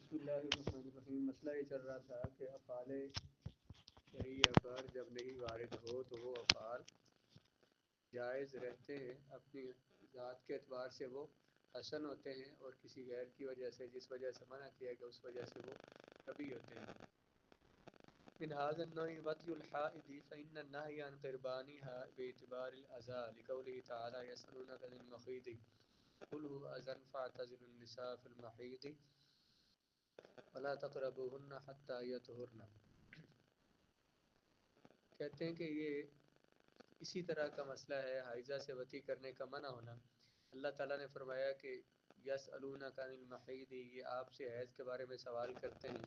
بسم اللہ الرحمن الرحیم۔ مسئلہ یہ چل رہا تھا کہ افعال شرعیہ پر جب نہیں وارد ہو تو وہ افعال جائز رہتے ہیں، اپنی ذات کے اعتبار سے وہ حسن ہوتے ہیں، اور کسی غیر کی وجہ سے، جس وجہ سے منع کیا گیا اس وجہ سے وہ کبھی ہوتے ہیں۔ من هذا النوع وطي الحائض فإن النهي عن قربانها باعتبار الأذى لقوله تعالى يسألونك عن المحيض قل هو أذى فاعتزلوا النساء في المحيض ولا تقربوهن حتى يطهرن۔ کہتے ہیں کہ یہ اسی طرح کا مسئلہ ہے حائضہ سے وطی کرنے کا منع ہونا۔ اللہ تعالیٰ نے فرمایا کہ یسألونک عن المحیض، یہ آپ سے حیض کے بارے میں سوال کرتے ہیں،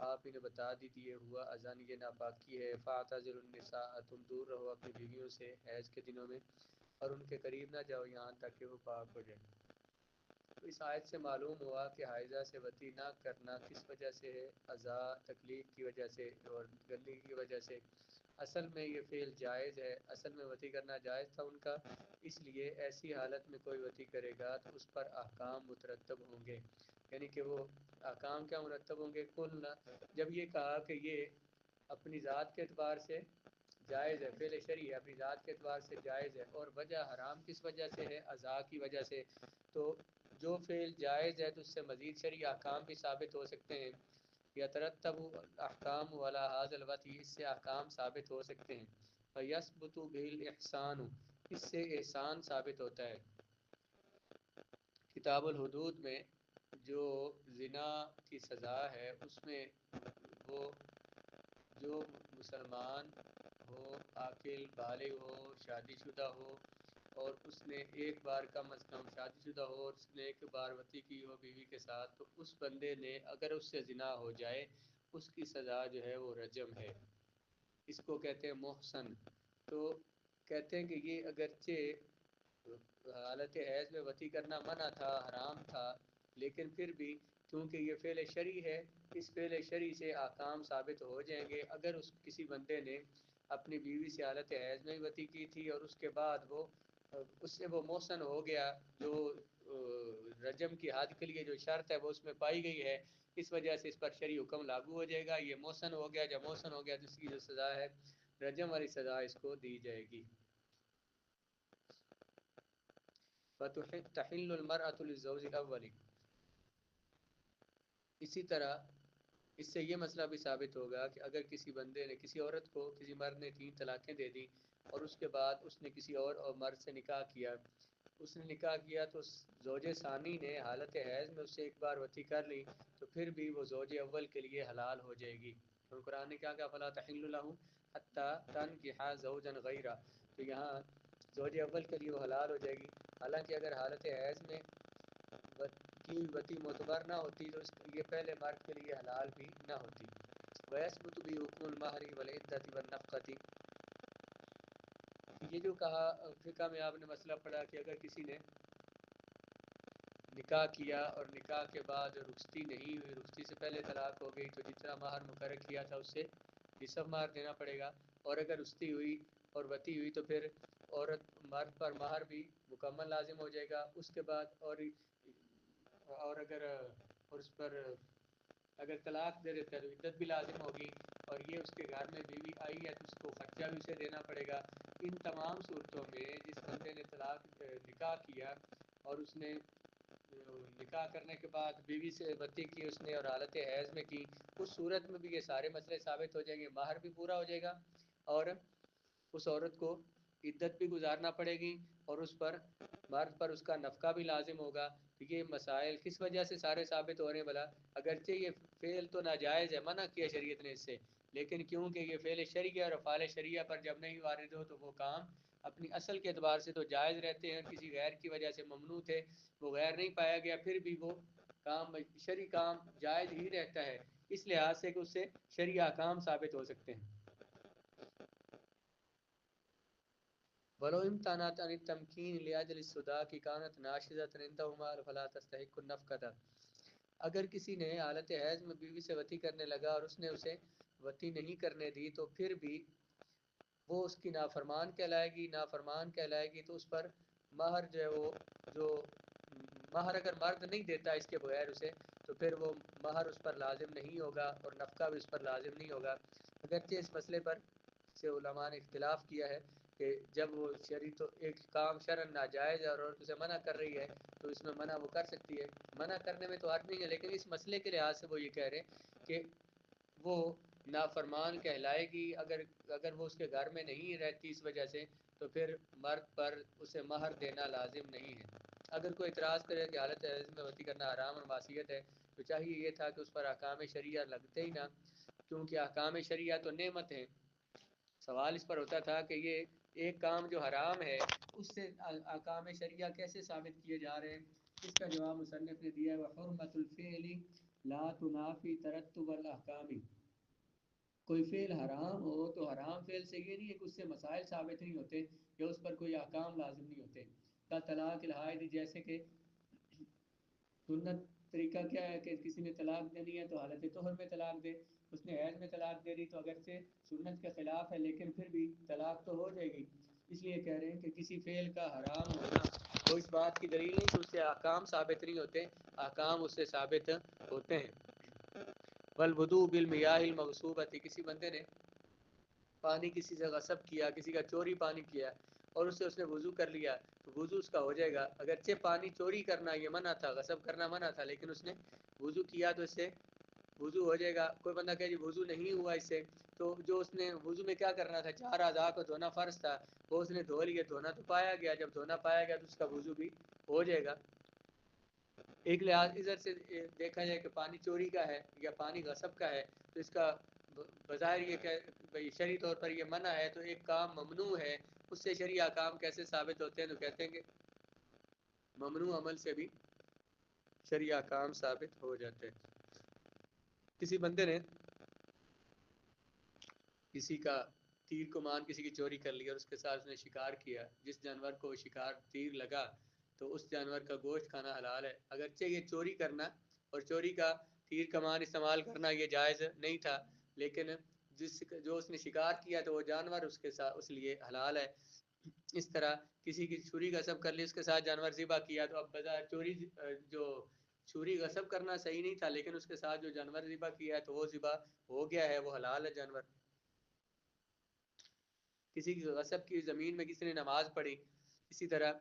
آپ انہیں بتا دیجیے ہوا اذان، یہ ناپاکی ہے، فاعتزلوا النساء، تم دور رہو اپنی بیویوں سے حیض کے دنوں میں، اور ان کے قریب نہ جاؤ یہاں تک کہ وہ پاک ہو جائیں۔ تو اس آیت سے معلوم ہوا کہ حائضہ سے وطی نہ کرنا کس وجہ سے ہے، اذا، تکلیف کی وجہ سے اور گندگی کی وجہ سے۔ اصل میں یہ فعل جائز ہے، اصل میں وطی کرنا جائز تھا ان کا، اس لیے ایسی حالت میں کوئی وطی کرے گا تو اس پر احکام مترتب ہوں گے۔ یعنی کہ وہ احکام کیا مرتب ہوں گے؟ کل جب یہ کہا کہ یہ اپنی ذات کے اعتبار سے جائز ہے، فعل شرعی ہے، اپنی ذات کے اعتبار سے جائز ہے، اور وجہ حرام کس وجہ سے ہے؟ اذا کی وجہ سے۔ تو جو فعل جائز ہے تو اس سے مزید شرعی احکام بھی ثابت ہو سکتے ہیں، یترتب احکام ولا هذا الوطی، اس سے احکام ثابت ہو سکتے ہیں، فیثبت به الاحسان، اس سے احسان ثابت ہوتا ہے۔ کتاب الحدود میں جو زنا کی سزا ہے اس میں وہ جو مسلمان ہو، عاقل بالغ ہو، شادی شدہ ہو، اور اس نے ایک بار کم از کم شادی شدہ ہو اور اس نے ایک بار وطی کی ہو بیوی کے ساتھ، تو اس بندے نے اگر اس سے زنا ہو جائے اس کی سزا جو ہے وہ رجم ہے، اس کو کہتے ہیں محسن۔ تو کہتے ہیں کہ یہ اگرچہ حالت حیض میں وطی کرنا منع تھا، حرام تھا، لیکن پھر بھی کیونکہ یہ فعل شرعی ہے، اس فعل شرعی سے احکام ثابت ہو جائیں گے۔ اگر اس کسی بندے نے اپنی بیوی سے حالت حیض میں وطی کی تھی اور اس کے بعد اس سے وہ محسن ہو گیا، جو رجم کی حد کے لیے جو شرط ہے وہ اس میں پائی گئی ہے، اس وجہ سے اس پر شرعی حکم لاگو ہو جائے گا۔ یہ محسن ہو گیا، جب محسن ہو گیا تو اس کی جو سزا ہے رجم والی سزا اس کو دی جائے گی۔ تحل المرأة للزوج الاول، اسی طرح اس سے یہ مسئلہ بھی ثابت ہوگا کہ اگر کسی بندے نے، کسی عورت کو کسی مرد نے 3 طلاقیں دے دی اور اس کے بعد اس نے کسی اور مرد سے نکاح کیا، اس نے نکاح کیا تو زوج ثانی نے حالت حیض میں اس سے ایک بار وطی کر لی تو پھر بھی وہ زوج اول کے لیے حلال ہو جائے گی۔ تو قرآن نے کیا کہا؟ فلا تحل له حتى تنكح زوجا غیرہ، تو یہاں زوج اول کے لیے وہ حلال ہو جائے گی، حالانکہ اگر حالت حیض میں کی وطی معتبر نہ ہوتی تو یہ پہلے مرد کے لیے حلال بھی نہ ہوتی۔ وَيَثْبُتُ بِهِ حُكْمُ الْمَهْرِ وَالْعِدَّةِ وَالنَّفْقَةِ، یہ جو کہا فقہ میں آپ نے مسئلہ پڑھا کہ اگر کسی نے نکاح کیا اور نکاح کے بعد رخصتی نہیں ہوئی، رخصتی سے پہلے طلاق ہو گئی، تو جتنا مہر مقرر کیا تھا اس سے نصف مہر دینا پڑے گا، اور اگر رخصتی ہوئی اور وطی ہوئی تو پھر عورت مرد پر مہر بھی مکمل لازم ہو جائے گا۔ اس کے بعد اور اگر اور اس پر اگر طلاق دے دیتا ہے تو عدت بھی لازم ہوگی، اور یہ اس کے گھر میں بیوی آئی ہے تو اس کو خرچہ بھی اسے دینا پڑے گا۔ ان تمام صورتوں میں جس بندے نے نکاح کیا اور اس نے نکاح کرنے کے بعد بیوی سے وطی کی اس نے اور حالت حیض میں کی، اس صورت میں بھی یہ سارے مسئلے ثابت ہو جائیں گے، مہر بھی پورا ہو جائے گا اور اس عورت کو عدت بھی گزارنا پڑے گی، اور اس پر مرد پر اس کا نفقہ بھی لازم ہوگا۔ یہ مسائل کس وجہ سے سارے ثابت ہو رہے ہیں؟ بھلا اگرچہ یہ فعل تو ناجائز ہے، منع کیا شریعت نے اس سے، لیکن کیونکہ یہ فعل شرعی اور افعال شرعیہ پر جب نہیں وارد ہو تو وہ کام اپنی اصل کے اعتبار سے تو جائز رہتے ہیں، کسی غیر کی وجہ سے ممنوع تھے، وہ غیر نہیں پایا گیا، پھر بھی وہ کام شرعی کام جائز ہی رہتا ہے، اس لحاظ سے کہ اس سے شرعی احکام ثابت ہو سکتے ہیں۔ ولو امتنعت عن التمکین لاجل الصداق كانت ناشزة عندهما فلا تستحق النفقة، اگر کسی نے حالت حیض میں بیوی سے وطی کرنے لگا اور اس نے اسے وطی نہیں کرنے دی تو پھر بھی وہ اس کی نافرمان کہلائے گی، نافرمان کہلائے گی تو اس پر مہر جو ہے وہ جو مہر اگر مرد نہیں دیتا اس کے بغیر اسے، تو پھر وہ مہر اس پر لازم نہیں ہوگا اور نفقہ بھی اس پر لازم نہیں ہوگا۔ اگرچہ اس مسئلے پر سے علماء نے اختلاف کیا ہے کہ جب وہ شرعی تو ایک کام شرعاً ناجائز ہے اور عورت اسے منع کر رہی ہے تو اس میں منع وہ کر سکتی ہے، منع کرنے میں تو حرج نہیں ہے، لیکن اس مسئلے کے لحاظ سے وہ یہ کہہ رہے ہیں کہ وہ نافرمان کہلائے گی اگر وہ اس کے گھر میں نہیں رہتی اس وجہ سے، تو پھر مرد پر اسے مہر دینا لازم نہیں ہے۔ اگر کوئی اعتراض کرے کہ حالت حیض میں وتی کرنا حرام اور معصیت ہے تو چاہیے یہ تھا کہ اس پر احکام شریعہ لگتے ہی نہ، کیونکہ احکام شریعہ تو نعمت ہیں۔ سوال اس پر ہوتا تھا کہ یہ ایک کام جو حرام ہے اس سے احکام شریعہ کیسے ثابت کیے جا رہے ہیں؟ اس کا جواب مصنف نے دیا ہے وحرمت الفعل لا تنافی ترتب الاحکام۔ کوئی فعل حرام ہو تو حرام فعل سے یہ نہیں ہے کہ اس سے مسائل ثابت نہیں ہوتے یا اس پر کوئی احکام لازم نہیں ہوتے۔ کا طلاق الحائض، جیسے کہ سنت طریقہ کیا ہے کہ کسی نے طلاق دینی ہے تو حالت طہر میں طلاق دے، اس نے حیض میں طلاق دے دی تو اگرچہ سنت کے خلاف ہے لیکن پھر بھی طلاق تو ہو جائے گی۔ اس لیے کہہ رہے ہیں کہ کسی فعل کا حرام ہونا وہ اس بات کی دلیل نہیں کہ اس سے احکام ثابت نہیں ہوتے، احکام اس سے ثابت ہوتے ہیں۔ والوضوء بالمیاہ المغصوبۃ، کسی بندے نے پانی کسی سے غصب کیا، کسی کا چوری پانی کیا اور اس نے وضو کر لیا تو وضو اس کا ہو جائے گا۔ اگرچہ پانی چوری کرنا یہ منع تھا، غصب کرنا منع تھا، لیکن اس نے وضو کیا تو اس سے وضو ہو جائے گا۔ کوئی بندہ کہے جی وضو نہیں ہوا اس سے، تو جو اس نے وضو میں کیا کرنا تھا، 4 اعضاء کو دھونا فرض تھا، وہ اس نے دھو لیا، دھونا تو پایا گیا، جب دھونا پایا گیا تو اس کا وضو بھی ہو جائے گا۔ ایک لحاظ ادھر سے دیکھا جائے کہ پانی چوری کا ہے یا پانی غصب کا ہے تو اس کا بظاہر یہ کہ بھئی شرعی طور پر یہ منع ہے تو ایک کام ممنوع ہے، اس سے شرعی احکام کیسے ثابت ہوتے ہیں؟ تو کہتے ہیں کہ ممنوع عمل سے بھی شرعی احکام ثابت ہو جاتے ہیں۔ کسی بندے نے کسی کا تیر کمان کسی کی چوری کر لی اور اس کے ساتھ اس نے شکار کیا، جس جانور کو شکار تیر لگا تو اس جانور کا گوشت کھانا حلال ہے۔ اگرچہ یہ چوری کرنا اور چوری کا تیر کمان استعمال کرنا یہ جائز نہیں تھا، لیکن جو اس نے شکار کیا تو وہ جانور اس کے ساتھ اس لیے حلال ہے۔ اس طرح کسی کی چھری غصب کر لی، اس کے ساتھ جانور ذبح کیا تو اب بظاہر چوری جو چھری غصب کرنا صحیح نہیں تھا، لیکن اس کے ساتھ جو جانور ذبح کیا ہے تو وہ ذبح ہو گیا ہے، وہ حلال ہے جانور۔ کسی کی غصب کی زمین میں کسی نے نماز پڑھی اسی طرح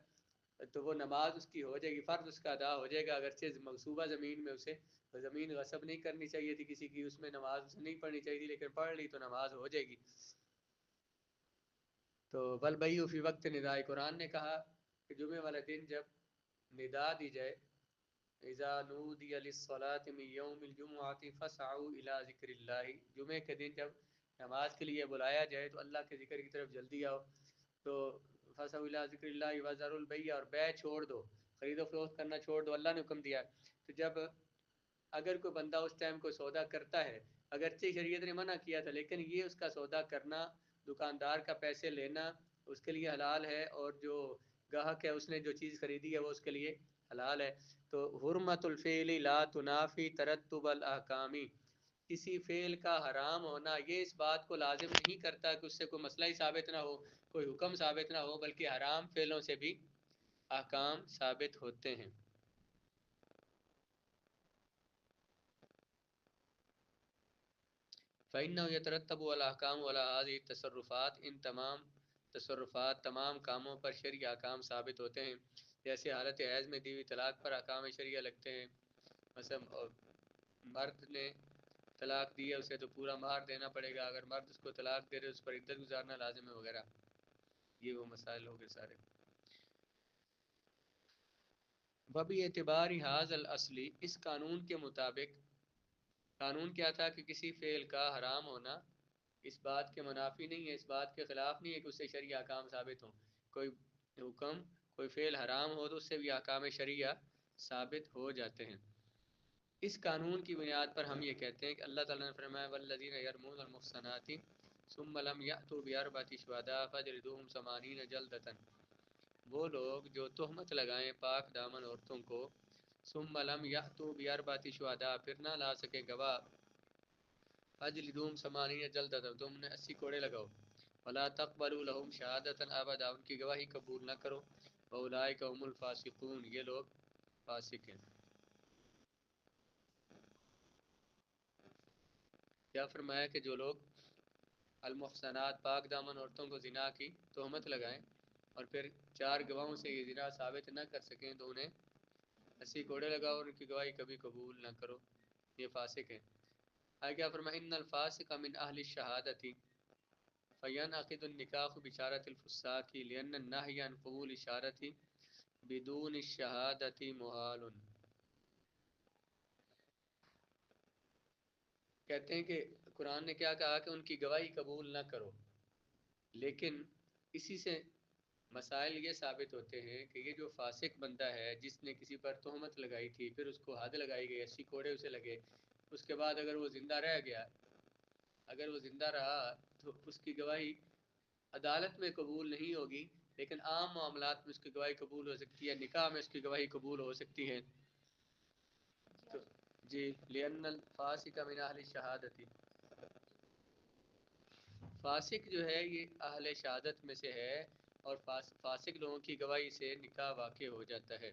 تو وہ نماز اس کی ہو جائے گی، فرض اس کا ادا ہو جائے گا، اگرچہ مغصوبہ زمین میں اسے زمین غصب نہیں کرنی چاہیے تھی کسی کی، اس میں نماز اسے نہیں پڑھنی چاہیے تھی، لیکن پڑھ لی تو نماز ہو جائے گی۔ تو والبیع فی وقت نداء، قرآن نے کہا کہ جمعے والے دن جب ندا دی جائے اذا نودی للصلاة من یوم الجمعۃ فاسعوا الی ذکر اللہ، جمعے کے دن جب نماز کے لیے بلایا جائے تو اللہ کے ذکر کی طرف جلدی آؤ۔ تو فاسعوا الی ذکر اللہ وذروا البیع، اور بیع چھوڑ دو، خرید و فروخت کرنا چھوڑ دو، اللہ نے حکم دیا۔ تو جب اگر کوئی بندہ اس ٹائم کوئی سودا کرتا ہے، اگرچہ شریعت نے منع کیا تھا لیکن یہ اس کا سودا کرنا، دکاندار کا پیسے لینا اس کے لیے حلال ہے، اور جو گاہک ہے اس نے جو چیز خریدی ہے وہ اس کے لیے حلال ہے۔ تو حرمت الفعل لا تنافی ترتب الاحکام، کسی فعل کا حرام ہونا یہ اس بات کو لازم نہیں کرتا کہ اس سے کوئی مسئلہ ہی ثابت نہ ہو، کوئی حکم ثابت نہ ہو، بلکہ حرام فعلوں سے بھی احکام ثابت ہوتے ہیں۔ فإنه يترتب على الأحكام وعلى هذه التصرفات، ان تمام تصرفات تمام کاموں پر شرعی احکام ثابت ہوتے ہیں، جیسے حالت حیض میں دی ہوئی طلاق پر احکام شرعیہ لگتے ہیں۔ مثلا مرد نے طلاق دی ہے اسے تو پورا مہر دینا پڑے گا، اگر مرد اس کو طلاق دے رہے اس پر عدت گزارنا لازم ہے وغیرہ، یہ وہ مسائل ہو گئے سارے۔ وبی اعتبار هذا الاصل، اس قانون کے مطابق، قانون کیا تھا کہ کسی فعل کا حرام ہونا اس بات کے منافی نہیں ہے، اس بات کے خلاف نہیں ہے کہ اس سے شرعی احکام ثابت ہوں۔ کوئی حکم کوئی فعل حرام ہو تو اس سے بھی احکام شرعیہ ثابت ہو جاتے ہیں۔ اس قانون کی بنیاد پر ہم یہ کہتے ہیں کہ اللہ تعالیٰ نے فرمایا والذین یرمون المحصنات ثم لم یأتوا بأربعة شہداء فاجلدوہم 80 جلدۃ، وہ لوگ جو تہمت لگائیں پاک دامن عورتوں کو، ثم لم یأتوا بأربعة شہداء، پھر نہ لا سکے گواہ، فاجلدوہم 80 جلدۃ، تم نے 80 کوڑے لگاؤ، ولا تقبلوا لهم شہادۃ ابدا، ان کی گواہی قبول نہ کرو، واولئک هم الفاسقون، یہ لوگ فاسق ہیں۔ کیا فرمایا کہ جو لوگ المحسنات پاک دامن عورتوں کو زنا کی تہمت لگائیں اور پھر 4 گواہوں سے یہ زنا ثابت نہ کر سکیں تو انہیں 80 کوڑے لگاؤ اور ان کی گواہی کبھی قبول نہ کرو، یہ فاسق ہیں۔ آگے کیا فرمایا ان الفاسق من اہل الشہادتی فینعقد النکاح بشارت الفساق لأن النہی عن قبول اشارتی بدون الشہادتی محال۔ کہتے ہیں کہ قرآن نے کیا کہا کہ ان کی گواہی قبول نہ کرو، لیکن اسی سے مسائل یہ ثابت ہوتے ہیں کہ یہ جو فاسق بندہ ہے جس نے کسی پر تہمت لگائی تھی، پھر اس کو حد لگائی گئی، 80 کوڑے اسے لگے، اس کے بعد اگر وہ زندہ رہ گیا، اگر وہ زندہ رہا تو اس کی گواہی عدالت میں قبول نہیں ہوگی، لیکن عام معاملات میں اس کی گواہی قبول ہو سکتی ہے، نکاح میں اس کی گواہی قبول ہو سکتی ہے۔ تو جی لأن الفاسق من اہل الشہادتی، فاسق جو ہے یہ اہل شہادت میں سے ہے اور فاسق لوگوں کی گواہی سے نکاح واقع ہو جاتا ہے۔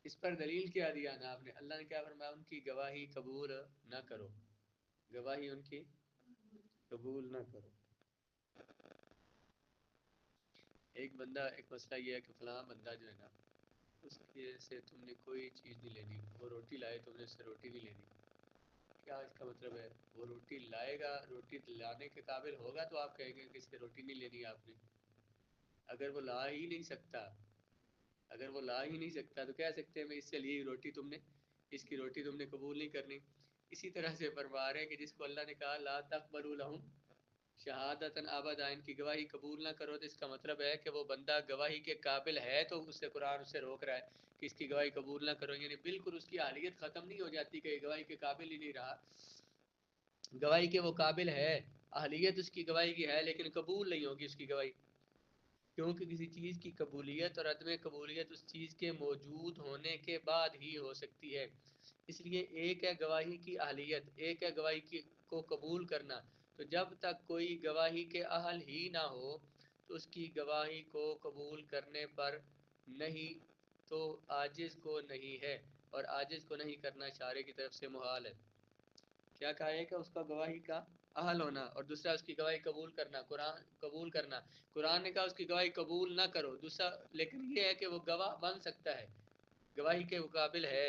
اس پر دلیل کیا دیا نا آپ نے؟ اللہ نے کیا فرمایا؟ ان کی گواہی قبول نہ کرو، گواہی ان کی قبول نہ کرو۔ ایک بندہ، ایک مسئلہ یہ ہے کہ فلاں بندہ جو ہے نا اس کے سے تم نے کوئی چیز نہیں لینی، وہ روٹی لائے تم نے اس سے روٹی نہیں لینی، کیا اس کا مطلب ہے؟ وہ روٹی لائے گا، روٹی لانے کے قابل ہوگا تو آپ کہیں گے کہ اس سے روٹی نہیں لینی آپ نے۔ اگر وہ لا ہی نہیں سکتا، اگر وہ لا ہی نہیں سکتا تو کہہ سکتے ہیں میں اس سے لی روٹی تم نے، اس کی روٹی تم نے قبول نہیں کرنی۔ اسی طرح سے فرما رہے ہیں کہ جس کو اللہ نے کہا لا تقبلوا لهم شہادتاً ابدا، ان کی گواہی قبول نہ کرو، تو اس کا مطلب ہے کہ وہ بندہ گواہی کے قابل ہے تو اس سے قرآن اسے روک رہا ہے کہ اس کی گواہی قبول نہ کرو، یعنی بالکل اس کی اہلیت ختم نہیں ہو جاتی کہ یہ گواہی کے قابل ہی نہیں رہا، گواہی کے وہ قابل ہے، اہلیت اس کی گواہی کی ہے لیکن قبول نہیں ہوگی اس کی گواہی، کیونکہ کسی چیز کی قبولیت اور عدم قبولیت اس چیز کے موجود ہونے کے بعد ہی ہو سکتی ہے۔ اس لیے ایک ہے گواہی کی اہلیت، ایک ہے گواہی کو قبول کرنا، تو جب تک کوئی گواہی کے اہل ہی نہ ہو تو اس کی گواہی کو قبول کرنے پر نہیں، تو عاجز کو نہیں ہے، اور عاجز کو نہیں کرنا شارع کی طرف سے محال ہے۔ کیا کہا ہے کہ اس کا گواہی کا اہل ہونا، اور دوسرا اس کی گواہی قبول کرنا، قرآن نے کہا اس کی گواہی قبول نہ کرو، دوسرا لیکن یہ ہے کہ وہ گواہ بن سکتا ہے، گواہی کے قابل ہے،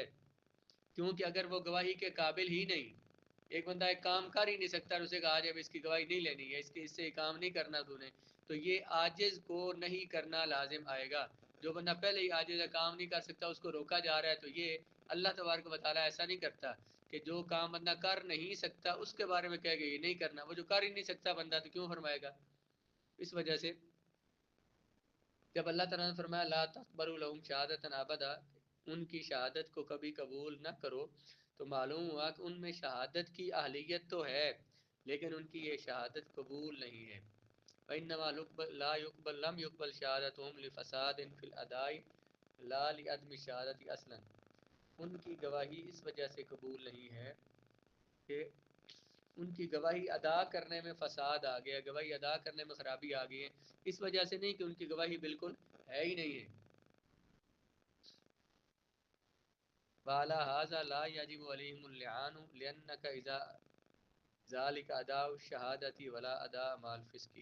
کیونکہ اگر وہ گواہی کے قابل ہی نہیں، ایک بندہ ایک کام کر ہی نہیں سکتا اور اسے کہا جب اس کی گواہی نہیں لینی ہے، اس سے کام نہیں کرنا تو نے، تو یہ عاجز کو نہیں کرنا لازم آئے گا۔ جو بندہ پہلے ہی عاجز ہے، کام نہیں کر سکتا، اس کو روکا جا رہا ہے، تو یہ اللہ تبارک و تعالیٰ ایسا نہیں کرتا کہ جو کام بندہ کر نہیں سکتا اس کے بارے میں کہے گا یہ نہیں کرنا، وہ جو کر ہی نہیں سکتا بندہ تو کیوں فرمائے گا؟ اس وجہ سے جب اللہ تعالیٰ نے فرمایا لا تقبلوا لهم شہادتا ابدا، ان کی شہادت کو کبھی قبول نہ کرو، تو معلوم ہوا کہ ان میں شہادت کی اہلیت تو ہے لیکن ان کی یہ شہادت قبول نہیں ہے۔ وَإِنَّمَا لَا يُقْبَلْ لَمْ يُقْبَلْ شَهَادَتُهُمْ لِفَسَادٍ فِي الْأَدَاءِ لَا لِعَدْمِ الشَّهَادَةِ أَصْلًا، ان کی گواہی اس وجہ سے قبول نہیں ہے کہ ان کی گواہی ادا کرنے میں فساد آ گیا، گواہی ادا کرنے میں خرابی آ گئی ہے، اس وجہ سے نہیں کہ ان کی گواہی بالکل ہے ہی نہیں ہے۔ وَعَلَى هَذَا لَا يَجِبُ عَلَيْهِمُ اللِّعَانُ لِأَنَّكَ إِذَا ذَلِكَ أَدَاءُ الشَّهَادَةِ وَلَا أَدَاءَ مَعَ الْفِسْقِ،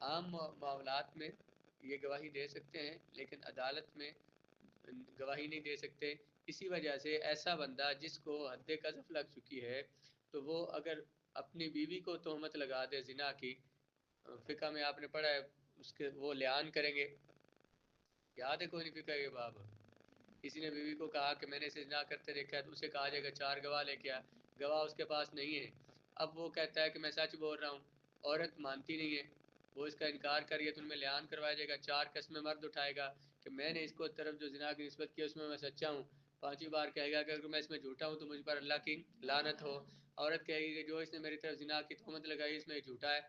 عام معاملات میں یہ گواہی دے سکتے ہیں لیکن عدالت میں گواہی نہیں دے سکتے، اسی وجہ سے ایسا بندہ جس کو حد قذف لگ چکی ہے تو وہ اگر اپنی بیوی کو تہمت لگا دے زنا کی، فقہ میں آپ نے پڑھا ہے اس کے وہ لعان کریں گے، یاد ہے کوئی نہیں فقہ یہ باب؟ کسی نے بیوی کو کہا کہ میں نے اسے زنا کرتے دیکھا ہے تو اسے کہا جائے گا 4 گواہ لے کے آ، گواہ اس کے پاس نہیں ہے، اب وہ کہتا ہے کہ میں سچ بول رہا ہوں، عورت مانتی نہیں ہے، وہ اس کا انکار کریے تو ان میں لعان کروایا جائے گا، 4 قسمیں مرد اٹھائے گا کہ میں نے اس کو طرف جو زنا کی نسبت کی اس میں سچا ہوں، 5ویں بار کہے گا کہ اگر میں اس میں جھوٹا ہوں تو مجھ پر اللہ کی لعنت ہو، عورت کہے گی کہ جو اس نے میری طرف زنا کی تہمت لگائی اس میں جھوٹا ہے،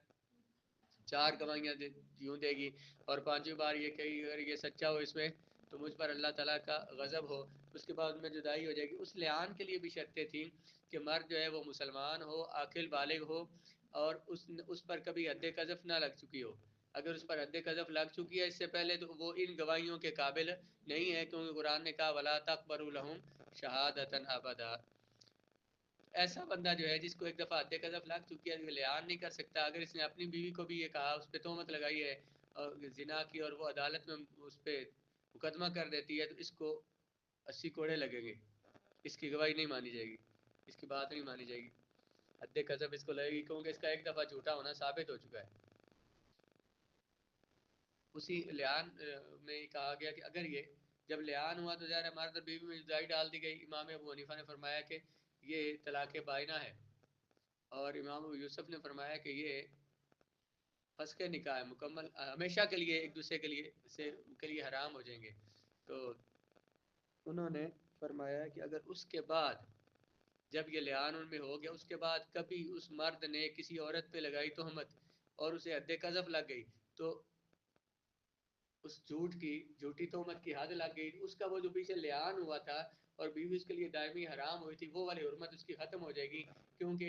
4 گواہیاں یوں دے گی، اور 5ویں بار یہ کہے گی اگر یہ سچا ہو اس میں تو مجھ پر اللہ تعالیٰ کا غضب ہو، اس کے بعد میں جدائی ہو جائے گی۔ اس لعان کے لیے بھی شرطیں تھیں کہ مرد جو ہے وہ مسلمان ہو، عاقل بالغ ہو، اور اس پر کبھی حد قذف نہ لگ چکی ہو، اگر اس پر حد قذف لگ چکی ہے اس سے پہلے تو وہ ان گواہیوں کے قابل نہیں ہے، کیونکہ قرآن نے کہا ولا تقبلوا لهم شہادتا ابدا. ایسا بندہ جو ہے جس کو ایک دفعہ حد قذف لگ چکی ہے لعان نہیں کر سکتا. اگر اس نے اپنی بیوی کو بھی یہ کہا، اس پہ تہمت لگائی ہے اور زنا کی، اور وہ عدالت میں اس پہ مقدمہ کر دیتی ہے، تو اس کو 80 کوڑے لگیں گے. اس کی گواہی نہیں مانی جائے گی، اس کی بات نہیں مانی جائے گی. حد قذف اس کو لگے گی کیونکہ اس کا ایک دفعہ جھوٹا ہونا ثابت ہو چکا ہے. اسی لعان میں کہا گیا کہ اگر یہ جب لعان ہوا تو ظاہر مرد اور بیوی میں جدائی ڈال دی گئی. امام ابو حنیفہ نے فرمایا کہ یہ طلاق بائنہ ہے، اور امام ابو یوسف نے فرمایا کہ یہ فسخ نکاح ہے مکمل، ہمیشہ کے لیے ایک دوسرے کے لیے حرام ہو جائیں گے. تو انہوں نے فرمایا کہ اگر اس کے بعد جب یہ لعان ان میں ہو گیا، اس کے بعد کبھی اس مرد نے کسی عورت پہ لگائی تہمت اور اسے حد قذف لگ گئی، تو اس جھوٹی تہمت کی حد لگ گئی، اس کا وہ جو پیچھے لعان ہوا تھا اور بیوی اس کے لیے دائمی حرام ہوئی تھی، وہ والی حرمت اس کی ختم ہو جائے گی، کیونکہ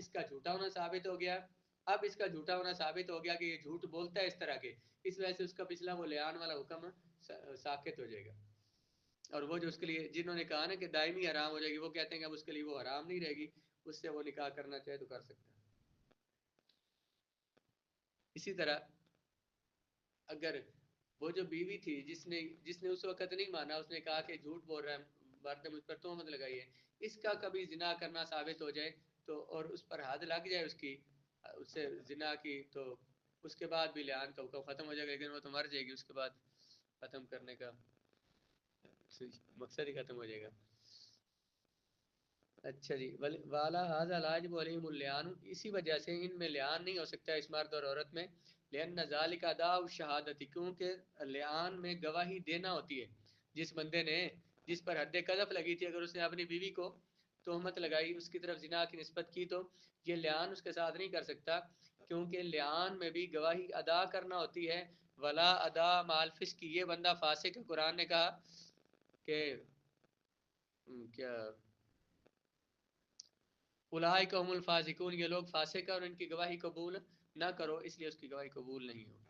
اس کا جھوٹا ہونا ثابت ہو گیا. اب اس کا جھوٹا ہونا ثابت ہو گیا کہ یہ جھوٹ بولتا ہے اس طرح کے، اس وجہ سے اس کا پچھلا وہ لعان والا حکم ساقط ہو جائے گا. اور وہ جو اس کے لیے جنہوں نے کہا نا کہ دائمی حرام ہو جائے گی، وہ کہتے ہیں کہ اب اس کے لیے وہ حرام نہیں رہے گی، اس سے وہ نکاح کرنا چاہے تو کر سکتا ہے. اسی طرح اگر وہ جو بیوی تھی جس نے اس وقت نہیں مانا، اس نے کہا کہ جھوٹ بول رہا ہے، مرد نے مجھ پر تہمت لگائی ہے، اس کا کبھی زنا کرنا ثابت ہو جائے تو اور اس پر حد لگ جائے اس سے زنا کی، تو اس کے بعد بھی لعان کا حکم ختم ہو جائے گا، لیکن وہ تو مر جائے گی، اس کے بعد ختم کرنے کا مقصد ہی ختم ہو جائے گا. اچھا جی، والا ھذا لاجب علیہم اللعان، اسی وجہ سے ان میں لعان نہیں ہو سکتا اس مرد اور عورت میں. لأن ذلک اداء الشہادت، کیونکہ لعان میں گواہی دینا ہوتی ہے. جس بندے نے جس پر حد قذف لگی تھی، اگر اس نے اپنی بیوی کو تہمت لگائی، اس کی طرف زنا کی نسبت کی، تو یہ لعان اس کے ساتھ نہیں کر سکتا، کیونکہ لعان میں بھی گواہی ادا کرنا ہوتی ہے. ولا ادا مع الفسق، یہ بندہ فاسق ہے. قرآن نے کہا کہ کیا اولئک هم الفاسقون، یہ لوگ فاسق ہیں اور ان کی گواہی قبول نہ کرو، اس لیے اس کی گواہی قبول نہیں ہوگی.